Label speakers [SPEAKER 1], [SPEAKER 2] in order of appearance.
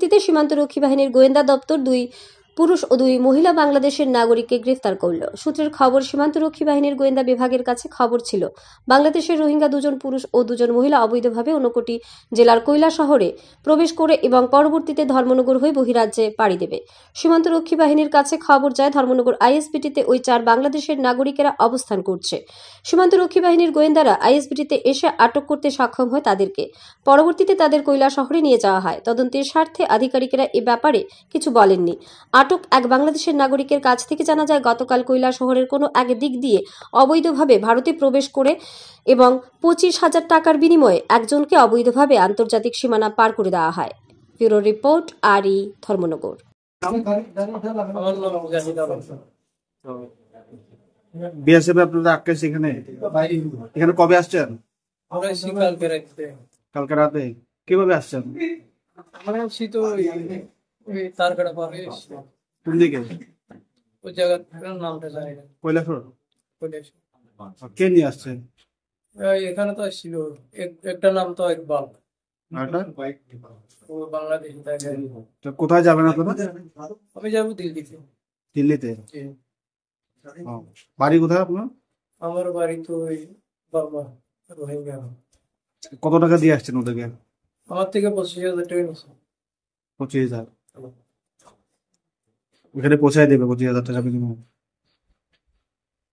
[SPEAKER 1] ভিত্তিতে সীমান্তরক্ষী বাহিনীর গোয়েন্দা দপ্তর 2 পুরুষ ও 2 মহিলা বাংলাদেশের নাগরিককে গ্রেফতার করল। সূত্রের খবর, সীমান্তরক্ষী বাহিনীর গোয়েন্দা বিভাগের কাছে খবর ছিল বাংলাদেশের রোহিঙ্গা 2 জন পুরুষ ও 2 জন মহিলা অবৈধভাবে ঊনকোটি জেলার কৈলা শহরে প্রবেশ করে এবং পরবর্তীতে ধর্মনগর হয়ে বহিরাজ্যে পাড়ি দেবে। সীমান্তরক্ষী বাহিনীর কাছে খবর যায় ধর্মনগর আইএসবিটিতে ওই 4 বাংলাদেশের নাগরিকেরা অবস্থান করছে। সীমান্তরক্ষী বাহিনীর গোয়েন্দারা আইএসবিটিতে এসে আটক করতে সক্ষম হয় তাদেরকে। পরবর্তীতে তাদের কৈলা শহরে নিয়ে যাওয়া হয়। তদন্তের স্বার্থে আধিকারিকেরা এ ব্যাপারে কিছু বলেননি। আটক এক বাংলাদেশের নাগরিকের কাছ থেকে জানা যায়, গতকাল কৈলা শহরের কোনো এক দিক দিয়ে অবৈধভাবে ভারতে প্রবেশ করে এবং 25,000 টাকার বিনিময়ে একজনকে অবৈধভাবে আন্তর্জাতিক সীমানা পার করে দেওয়া হয়। ব্যুরো রিপোর্ট, আরই, ধর্মনগর।
[SPEAKER 2] বিএসএফ আপনাদের আটকেছে এখানে? এখানে কবে আসছেন? কালকে রাতে। কিভাবে আসছেন? কোন দিকে?
[SPEAKER 3] ওই জায়গাটার নামটা জানি না।
[SPEAKER 2] কৈলাসহর। কে নিয়ে আসছেন?
[SPEAKER 3] এখানে তো ছিল একটা নাম তো ইকবাল। ও বাংলাদেশি থাকে।
[SPEAKER 2] তো কোথায় যাবেন আপনারা?
[SPEAKER 3] আমি যাবো দিল্লিতে।
[SPEAKER 2] দিল্লিতে? বাড়ি কোথায় আপনার?
[SPEAKER 3] আমার বাড়ি তো ওই বার্মা, রোহিঙ্গা।
[SPEAKER 2] কত টাকা দিয়ে আসছেন ওদেরকে?
[SPEAKER 3] আমার থেকে 25,000 টাকা নিয়েছে।
[SPEAKER 2] 25,000? এখানে পৌঁছায় দেবে 25,000 টাকা বিনিময়ে?